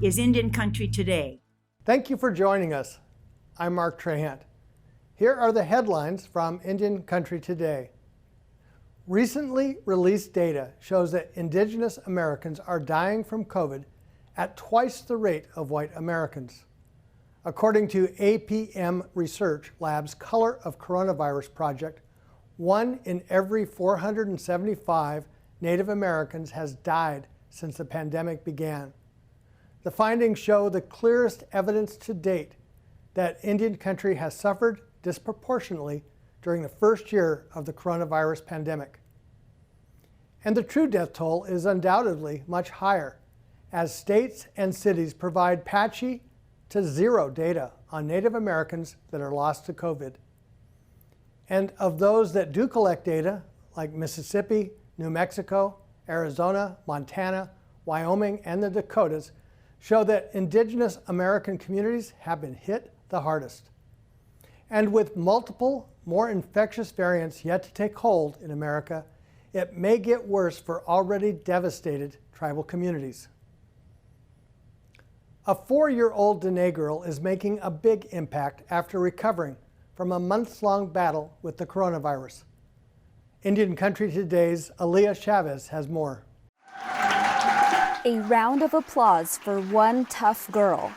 is Indian Country Today. Thank you for joining us. I'm Mark Trahant. Here are the headlines from Indian Country Today. Recently released data shows that Indigenous Americans are dying from COVID at twice the rate of white Americans. According to APM Research Lab's Color of Coronavirus project, 1 in every 475 Native Americans has died since the pandemic began. The findings show the clearest evidence to date that Indian country has suffered disproportionately during the first year of the coronavirus pandemic. And the true death toll is undoubtedly much higher, as states and cities provide patchy to zero data on Native Americans that are lost to COVID. And of those that do collect data, like Mississippi, New Mexico, Arizona, Montana, Wyoming, and the Dakotas, show that Indigenous American communities have been hit the hardest. And with multiple, more infectious variants yet to take hold in America, it may get worse for already devastated tribal communities. A 4-year-old Dene girl is making a big impact after recovering from a months-long battle with the coronavirus. Indian Country Today's Aaliyah Chavez has more. A round of applause for one tough girl.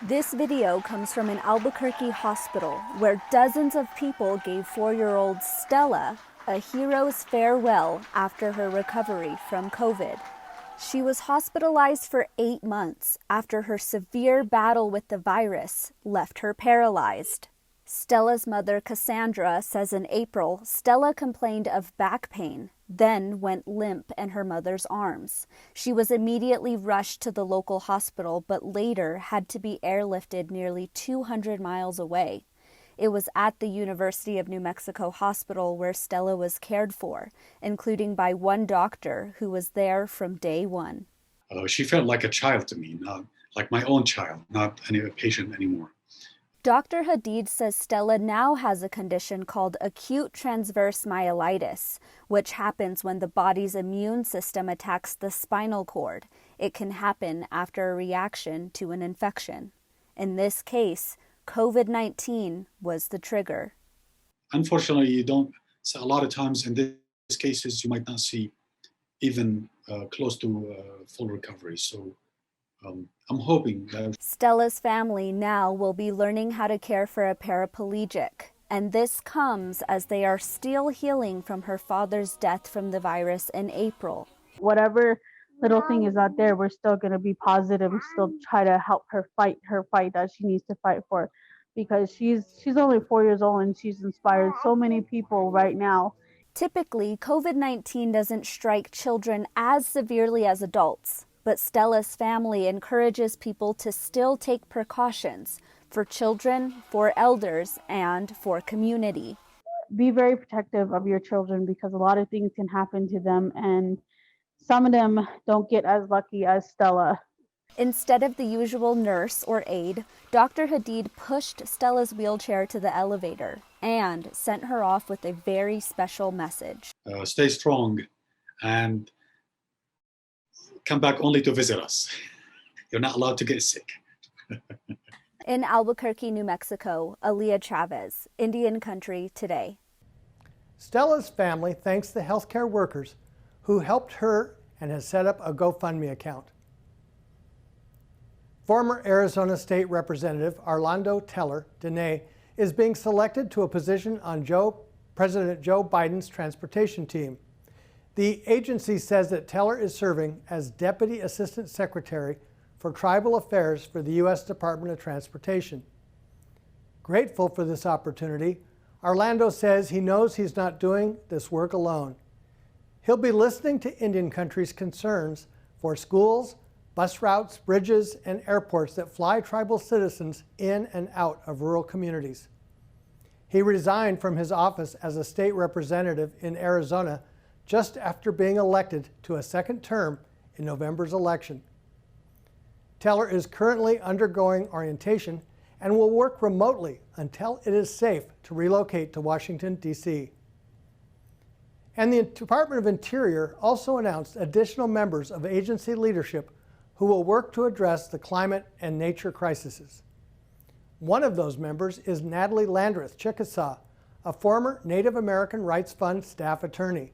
This video comes from an Albuquerque hospital where dozens of people gave 4-year-old Stella a hero's farewell after her recovery from COVID. She was hospitalized for 8 months after her severe battle with the virus left her paralyzed. Stella's mother, Cassandra, says in April, Stella complained of back pain, then went limp in her mother's arms. She was immediately rushed to the local hospital, but later had to be airlifted nearly 200 miles away. It was at the University of New Mexico Hospital where Stella was cared for, including by one doctor who was there from day one. She felt like a child to me, not like my own child, not a patient anymore. Dr. Hadid says Stella now has a condition called acute transverse myelitis, which happens when the body's immune system attacks the spinal cord. It can happen after a reaction to an infection. In this case, COVID-19 was the trigger. Unfortunately, you don't, so a lot of times in these cases, you might not see even close to full recovery. So I'm hoping that Stella's family now will be learning how to care for a paraplegic. And this comes as they are still healing from her father's death from the virus in April. Whatever little thing is out there, we're still going to be positive and still try to help her fight her fight that she needs to fight for, because she's only 4 years old and she's inspired so many people right now. Typically, COVID-19 doesn't strike children as severely as adults, but Stella's family encourages people to still take precautions for children, for elders, and for community. Be very protective of your children because a lot of things can happen to them, and some of them don't get as lucky as Stella. Instead of the usual nurse or aide, Dr. Hadid pushed Stella's wheelchair to the elevator and sent her off with a very special message. Stay strong and come back only to visit us. You're not allowed to get sick. In Albuquerque, New Mexico, Aaliyah Chavez, Indian Country Today. Stella's family thanks the healthcare workers who helped her and has set up a GoFundMe account. Former Arizona State Representative Arlando Teller, Dene, is being selected to a position on President Joe Biden's transportation team. The agency says that Teller is serving as Deputy Assistant Secretary for Tribal Affairs for the U.S. Department of Transportation. Grateful for this opportunity, Arlando says he knows he's not doing this work alone. He'll be listening to Indian Country's concerns for schools, bus routes, bridges, and airports that fly tribal citizens in and out of rural communities. He resigned from his office as a state representative in Arizona just after being elected to a second term in November's election. Teller is currently undergoing orientation and will work remotely until it is safe to relocate to Washington, D.C. And the Department of Interior also announced additional members of agency leadership who will work to address the climate and nature crises. One of those members is Natalie Landreth Chickasaw, a former Native American Rights Fund staff attorney.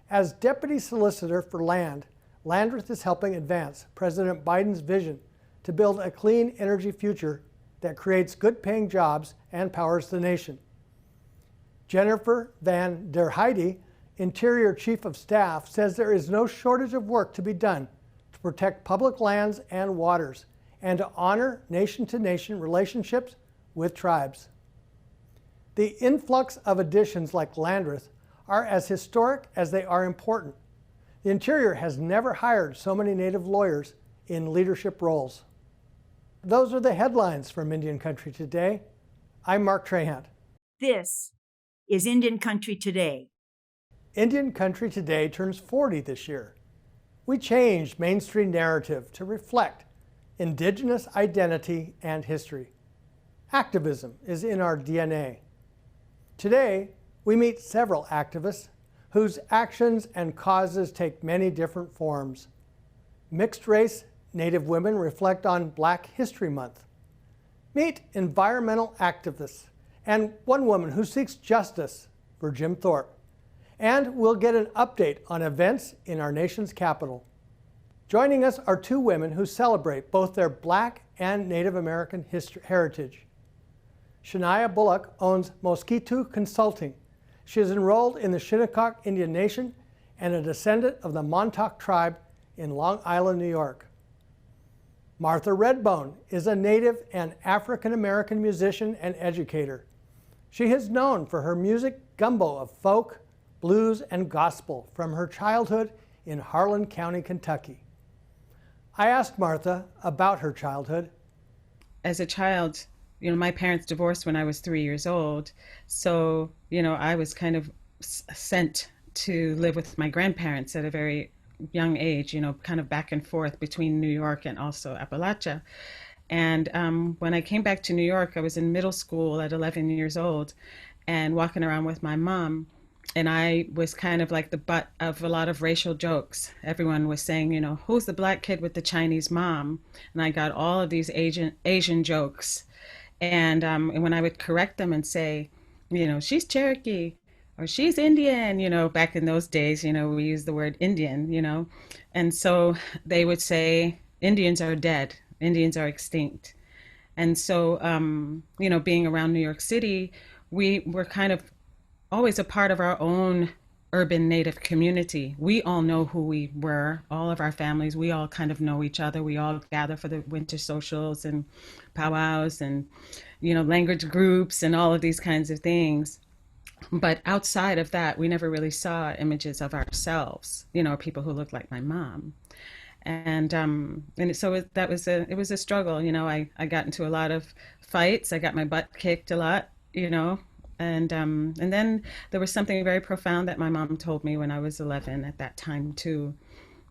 As Deputy Solicitor for Land, Landreth is helping advance President Biden's vision to build a clean energy future that creates good-paying jobs and powers the nation. Jennifer Van der Heide, Interior Chief of Staff, says there is no shortage of work to be done to protect public lands and waters and to honor nation-to-nation relationships with tribes. The influx of additions like Landreth are as historic as they are important. The Interior has never hired so many Native lawyers in leadership roles. Those are the headlines from Indian Country Today. I'm Mark Trahant. This is Indian Country Today. Indian Country Today turns 40 this year. We changed mainstream narrative to reflect Indigenous identity and history. Activism is in our DNA. Today, we meet several activists whose actions and causes take many different forms. Mixed race Native women reflect on Black History Month. Meet environmental activists and one woman who seeks justice for Jim Thorpe. And we'll get an update on events in our nation's capital. Joining us are two women who celebrate both their Black and Native American heritage. Shania Bullock owns Mosquito Consulting. She is enrolled in the Shinnecock Indian Nation and a descendant of the Montauk tribe in Long Island, New York. Martha Redbone is a Native and African American musician and educator. She is known for her music gumbo of folk, blues, and gospel from her childhood in Harlan County, Kentucky. I asked Martha about her childhood. As a child, my parents divorced when I was 3 years old. So, I was kind of sent to live with my grandparents at a very young age, kind of back and forth between New York and also Appalachia. And when I came back to New York, I was in middle school at 11 years old and walking around with my mom. And I was kind of like the butt of a lot of racial jokes. Everyone was saying, who's the Black kid with the Chinese mom? And I got all of these Asian jokes. And when I would correct them and say, she's Cherokee or she's Indian, back in those days, we used the word Indian, and so they would say, Indians are dead, Indians are extinct. And so, being around New York City, we were kind of always a part of our own urban Native community. We all know who we were, all of our families, we all kind of know each other. We all gather for the winter socials and powwows and, language groups and all of these kinds of things. But outside of that, we never really saw images of ourselves, people who looked like my mom. And so it was a struggle. I got into a lot of fights. I got my butt kicked a lot, And then there was something very profound that my mom told me when I was 11 at that time too.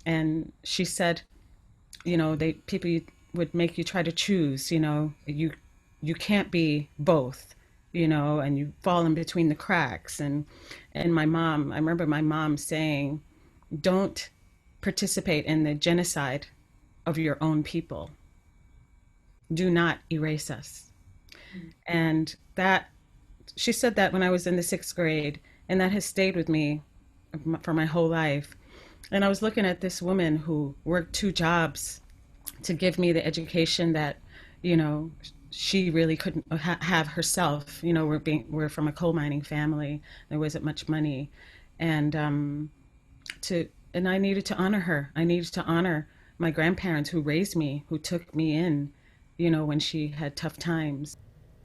And she said, people would make you try to choose, you can't be both, and you fall in between the cracks. And I remember my mom saying, don't participate in the genocide of your own people. Do not erase us. And she said that when I was in the 6th grade, and that has stayed with me for my whole life. And I was looking at this woman who worked 2 jobs to give me the education that, she really couldn't have herself. We're from a coal mining family. There wasn't much money. And I needed to honor her. I needed to honor my grandparents who raised me, who took me in, when she had tough times.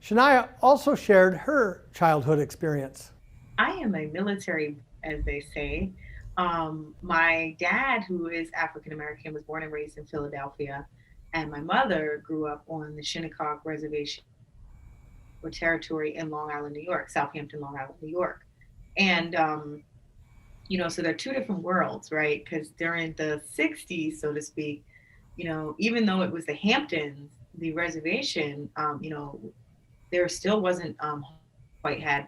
Shania also shared her childhood experience. I am a military, as they say. My dad, who is African American, was born and raised in Philadelphia, and my mother grew up on the Shinnecock Reservation or territory in Long Island, New York, Southampton, Long Island, New York. And, so they're 2 different worlds, right? Because during the 60s, so to speak, even though it was the Hamptons, the reservation, there still wasn't quite had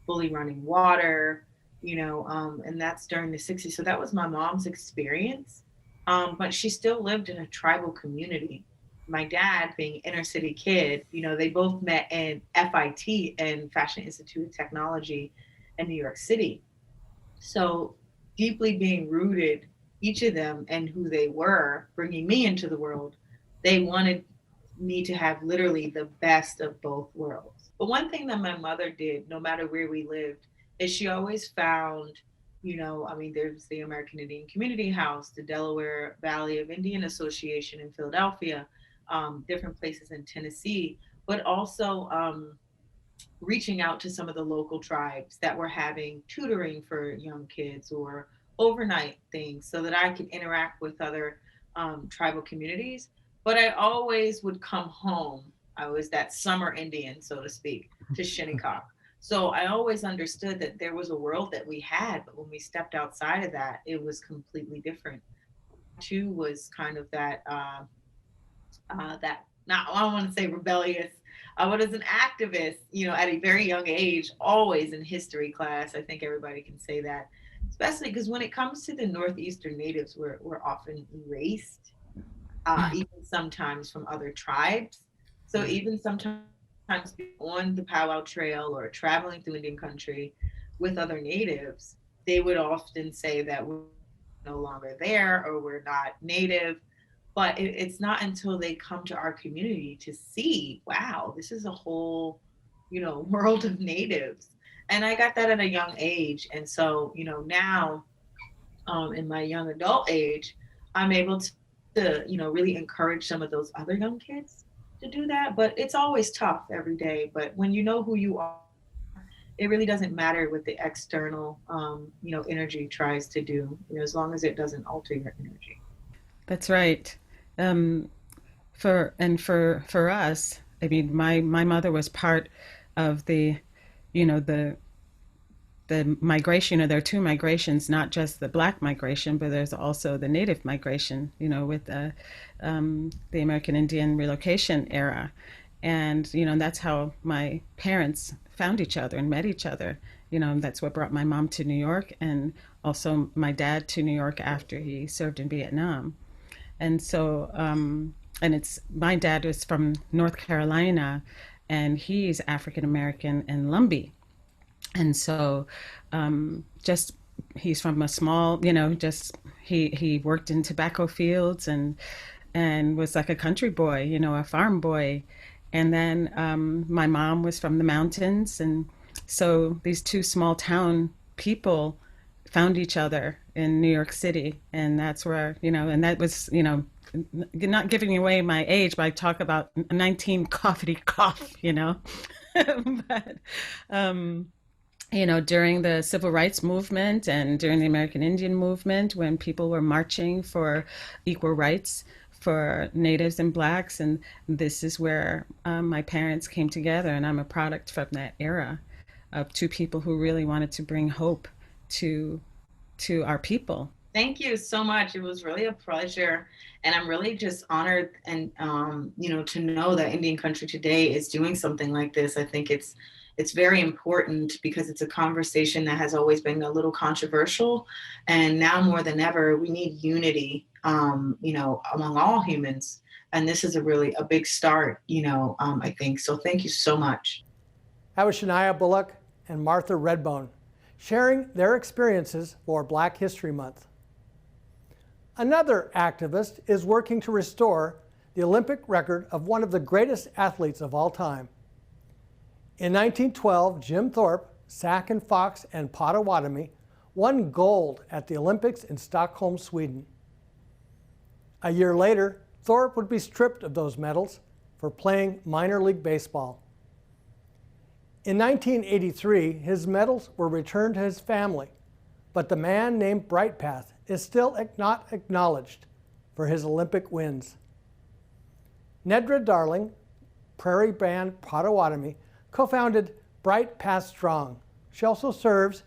fully running water, and that's during the 60s. So that was my mom's experience. but she still lived in a tribal community. My dad, being inner city kid, they both met in FIT and Fashion Institute of Technology in New York City. So deeply being rooted, each of them and who they were, bringing me into the world, they wanted me to have literally the best of both worlds. But one thing that my mother did, no matter where we lived, is she always found, I mean, there's the American Indian Community House, the Delaware Valley of Indian Association in Philadelphia, different places in Tennessee, but also reaching out to some of the local tribes that were having tutoring for young kids or overnight things so that I could interact with other tribal communities. But I always would come home. I was that summer Indian, so to speak, to Shinnecock. So I always understood that there was a world that we had, but when we stepped outside of that, it was completely different. Too was kind of that not I don't want to say rebellious, but as an activist, at a very young age, always in history class, I think everybody can say that, especially because when it comes to the Northeastern natives, we're often erased, even sometimes from other tribes. So even sometimes on the powwow trail or traveling through Indian country with other natives, they would often say that we're no longer there or we're not native, but it's not until they come to our community to see, wow, this is a whole, world of natives. And I got that at a young age. And so, now in my young adult age, I'm able to, really encourage some of those other young kids to do that. But it's always tough every day. But when you know who you are, it really doesn't matter what the external, energy tries to do, as long as it doesn't alter your energy. That's right. Um, for us, I mean, my mother was part of the migration. There are two migrations, not just the black migration, but there's also the native migration, with the American Indian relocation era. And, that's how my parents found each other and met each other. That's what brought my mom to New York and also my dad to New York after he served in Vietnam. And so, and it's my dad was from North Carolina and he's African American and Lumbee. And so just he's from a small, just he worked in tobacco fields and was like a country boy, a farm boy. And then my mom was from the mountains, and so these two small town people found each other in New York City, and that's where, and that was, not giving away my age, but I talk about 19 coffee cough, but during the civil rights movement and during the American Indian movement, when people were marching for equal rights for natives and blacks, and this is where my parents came together, and I'm a product from that era of two people who really wanted to bring hope to our people. Thank you so much. It was really a pleasure. And I'm really just honored and, to know that Indian Country Today is doing something like this. I think it's very important because it's a conversation that has always been a little controversial. And now more than ever, we need unity, among all humans. And this is a big start, I think. So thank you so much. That was Shania Bullock and Martha Redbone sharing their experiences for Black History Month. Another activist is working to restore the Olympic record of one of the greatest athletes of all time. In 1912, Jim Thorpe, Sack and Fox, and Potawatomi won gold at the Olympics in Stockholm, Sweden. A year later, Thorpe would be stripped of those medals for playing minor league baseball. In 1983, his medals were returned to his family, but the man named Brightpath is still not acknowledged for his Olympic wins. Nedra Darling, Prairie Band Potawatomi, co-founded Bright Path Strong. She also serves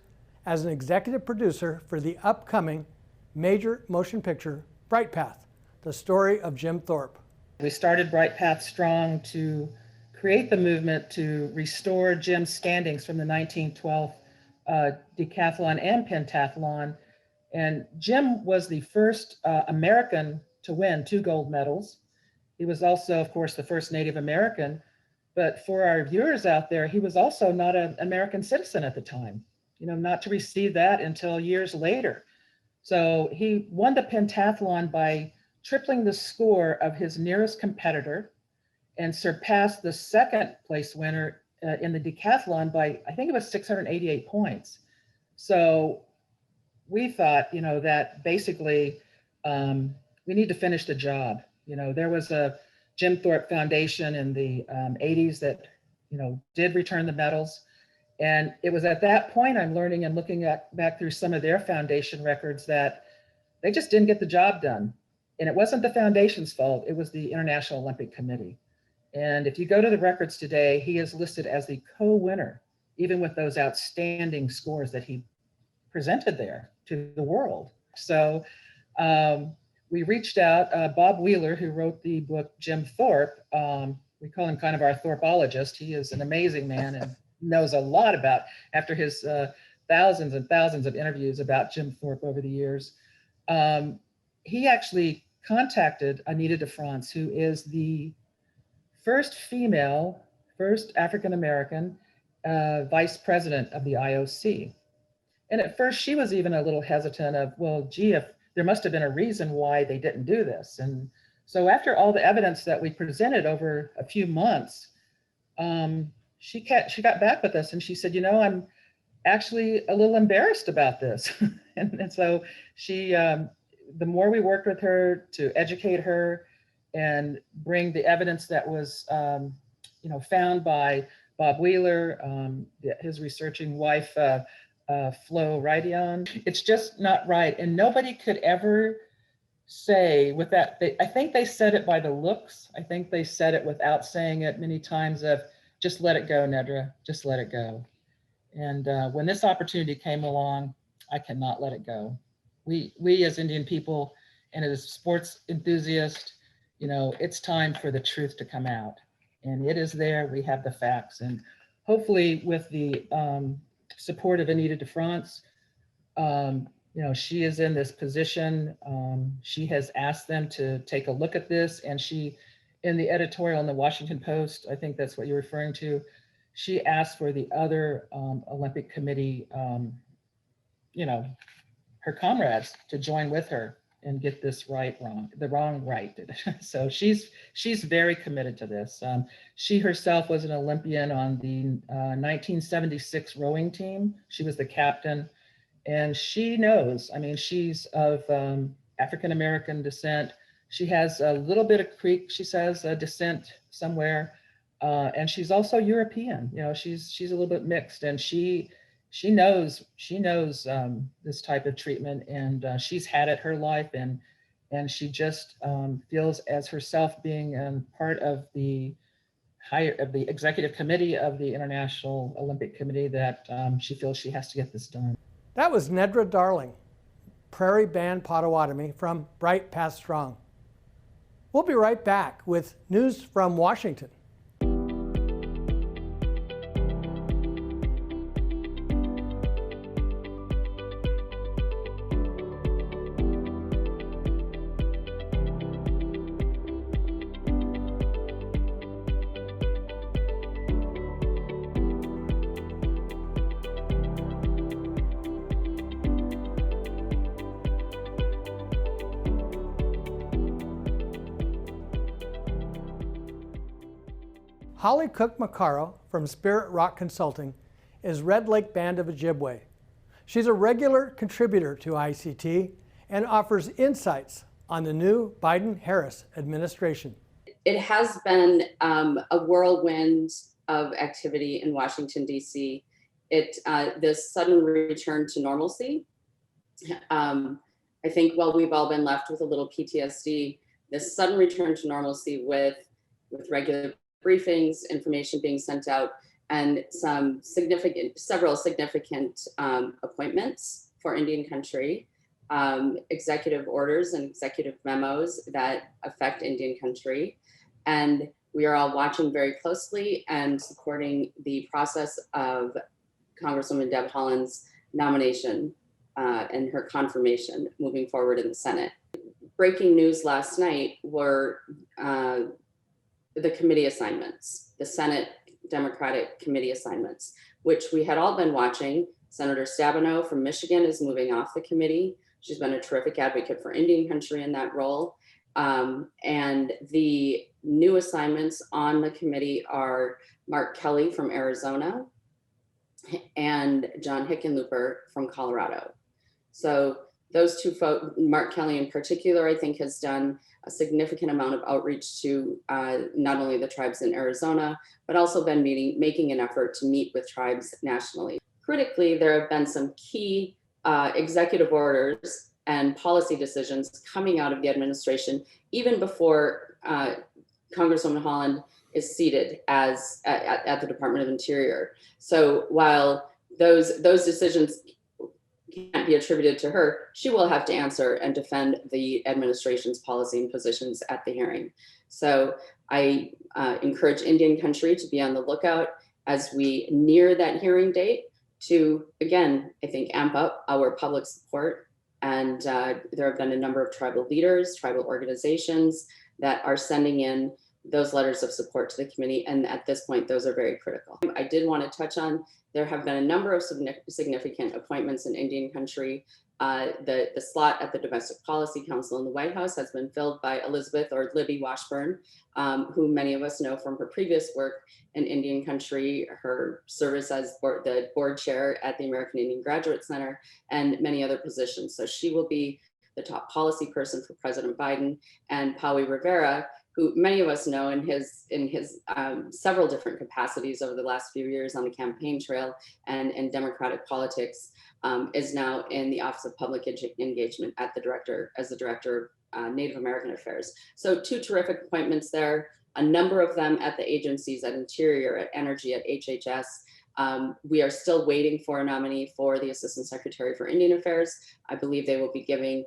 as an executive producer for the upcoming major motion picture, Bright Path, the story of Jim Thorpe. We started Bright Path Strong to create the movement to restore Jim's standings from the 1912 decathlon and pentathlon And Jim was the first American to win 2 gold medals. He was also, of course, the first Native American. But for our viewers out there, he was also not an American citizen at the time, not to receive that until years later. So he won the pentathlon by tripling the score of his nearest competitor and surpassed the second place winner in the decathlon by, I think it was 688 points. So we thought, that basically we need to finish the job. There was a Jim Thorpe Foundation in the 80s that, did return the medals. And it was at that point I'm learning and looking back through some of their foundation records that they just didn't get the job done. And it wasn't the foundation's fault, it was the International Olympic Committee. And if you go to the records today, he is listed as the co-winner, even with those outstanding scores that he presented there to the world. So we reached out, Bob Wheeler, who wrote the book Jim Thorpe, we call him kind of our Thorpeologist. He is an amazing man and knows a lot about, after his thousands and thousands of interviews about Jim Thorpe over the years. He actually contacted Anita de France, who is the first female, first African-American vice president of the IOC. And at first she was even a little hesitant of, well, gee, if there must have been a reason why they didn't do this. And so after all the evidence that we presented over a few months, she got back with us and she said, I'm actually a little embarrassed about this. and so she, the more we worked with her to educate her and bring the evidence that was, found by Bob Wheeler, his researching wife, Flo Raidion. It's just not right. And nobody could ever say with that, I think they said it by the looks. I think they said it without saying it many times of, just let it go, Nedra, just let it go. And when this opportunity came along, I cannot let it go. We as Indian people and as sports enthusiasts, it's time for the truth to come out. And it is there, we have the facts. And hopefully with the support of Anita de France, she is in this position. She has asked them to take a look at this, and she, in the editorial in the Washington Post, I think that's what you're referring to, she asked for the other Olympic Committee, her comrades to join with her and get this the wrong right. So she's very committed to this. She herself was an Olympian on the 1976 rowing team. She was the captain, and she knows, she's of African-American descent. She has a little bit of Creek, she says, descent somewhere. And she's also European, she's a little bit mixed, and she knows this type of treatment, and she's had it her life, and she just feels as herself being part of the executive committee of the International Olympic Committee that she feels she has to get this done. That was Nedra Darling, Prairie Band Potawatomi from Bright Path Strong. We'll be right back with news from Washington. Holly Cook-Macaro from Spirit Rock Consulting is Red Lake Band of Ojibwe. She's a regular contributor to ICT and offers insights on the new Biden-Harris administration. It has been a whirlwind of activity in Washington, D.C. This sudden return to normalcy. I think while we've all been left with a little PTSD, this sudden return to normalcy with regular briefings, information being sent out, and several significant appointments for Indian country, executive orders and executive memos that affect Indian country. And we are all watching very closely and supporting the process of Congresswoman Deb Haaland's nomination and her confirmation moving forward in the Senate. Breaking news last night were the committee assignments, the Senate Democratic committee assignments, which we had all been watching. Senator Stabenow from Michigan is moving off the committee. She's been a terrific advocate for Indian country in that role. And the new assignments on the committee are Mark Kelly from Arizona and John Hickenlooper from Colorado. So those two folks, Mark Kelly in particular, I think has done a significant amount of outreach to not only the tribes in Arizona, but also been making an effort to meet with tribes nationally. Critically, there have been some key executive orders and policy decisions coming out of the administration, even before Congresswoman Holland is seated as at the Department of Interior. So while those decisions can't be attributed to her, she will have to answer and defend the administration's policy and positions at the hearing. So I encourage Indian country to be on the lookout as we near that hearing date to, again, I think, amp up our public support. And there have been a number of tribal leaders, tribal organizations that are sending in those letters of support to the committee. And at this point, those are very critical. I did want to touch on, there have been a number of significant appointments in Indian country. The slot at the Domestic Policy Council in the White House has been filled by Elizabeth, or Libby Washburn, who many of us know from her previous work in Indian country, her service as the board chair at the American Indian Graduate Center, and many other positions. So she will be the top policy person for President Biden. And Pauwi Rivera, who many of us know in his several different capacities over the last few years on the campaign trail and in Democratic politics, is now in the Office of Public Engagement as the Director of Native American Affairs. So two terrific appointments there, a number of them at the agencies, at Interior, at Energy, at HHS. We are still waiting for a nominee for the Assistant Secretary for Indian Affairs. I believe they will be giving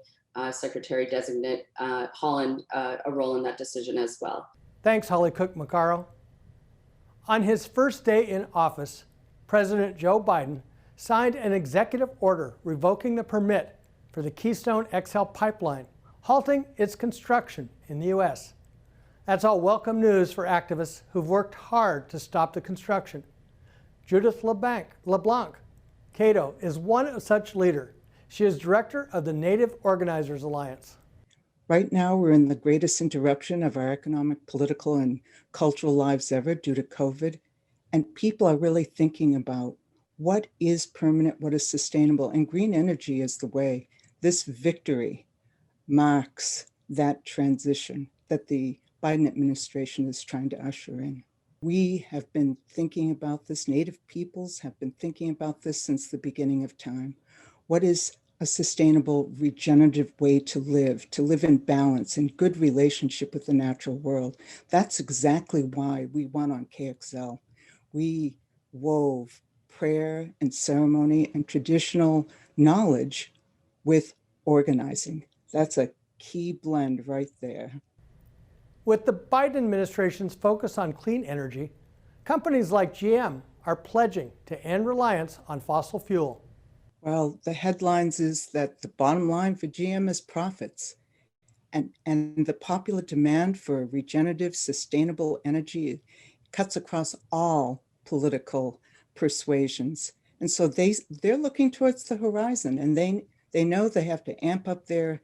Secretary-designate Holland a role in that decision as well. Thanks, Holly Cook Macaro. On his first day in office, President Joe Biden signed an executive order revoking the permit for the Keystone XL pipeline, halting its construction in the U.S. That's all welcome news for activists who've worked hard to stop the construction. Judith LeBlanc Cato is one such leader. She is director of the Native Organizers Alliance. Right now, we're in the greatest interruption of our economic, political, and cultural lives ever due to COVID. And people are really thinking about what is permanent, what is sustainable, and green energy is the way. This victory marks that transition that the Biden administration is trying to usher in. We have been thinking about this, Native peoples have been thinking about this since the beginning of time. What is a sustainable, regenerative way to live in balance, in good relationship with the natural world? That's exactly why we won on KXL. We wove prayer and ceremony and traditional knowledge with organizing. That's a key blend right there. With the Biden administration's focus on clean energy, companies like GM are pledging to end reliance on fossil fuel. Well, the headlines is that the bottom line for GM is profits. And the popular demand for regenerative, sustainable energy cuts across all political persuasions. And so they're looking towards the horizon, and they know they have to amp up their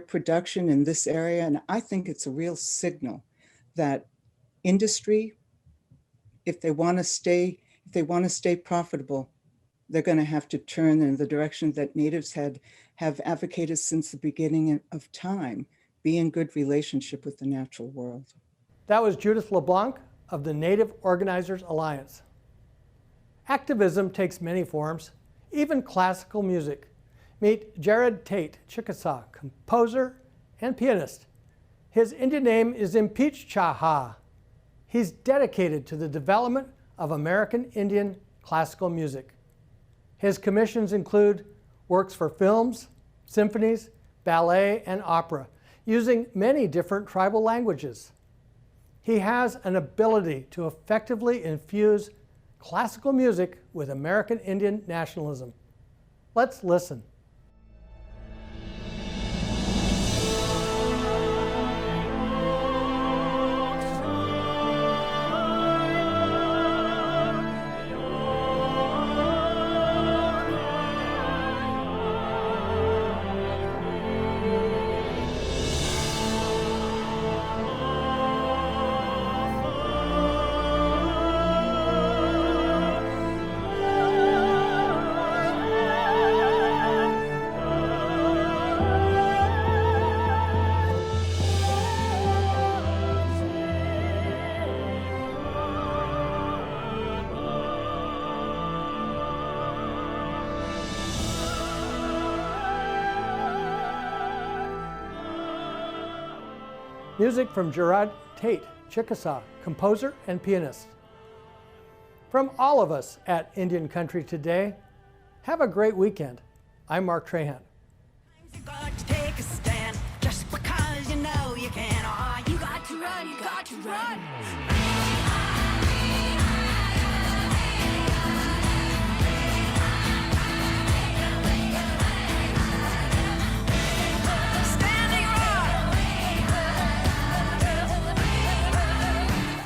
production in this area. And I think it's a real signal that industry, if they want to stay profitable, they're going to have to turn in the direction that Natives have advocated since the beginning of time, be in good relationship with the natural world. That was Judith LeBlanc of the Native Organizers Alliance. Activism takes many forms, even classical music. Meet Jared Tate Chickasaw, composer and pianist. His Indian name is Impeach Chaha. He's dedicated to the development of American Indian classical music. His commissions include works for films, symphonies, ballet, and opera, using many different tribal languages. He has an ability to effectively infuse classical music with American Indian nationalism. Let's listen. Music from Gerard Tate, Chickasaw, composer and pianist. From all of us at Indian Country Today, have a great weekend. I'm Mark Trahant. You got to take a stand just because you know you can. Oh, you got to run, you got to run.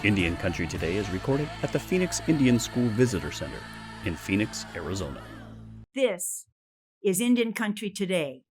Indian Country Today is recorded at the Phoenix Indian School Visitor Center in Phoenix, Arizona. This is Indian Country Today.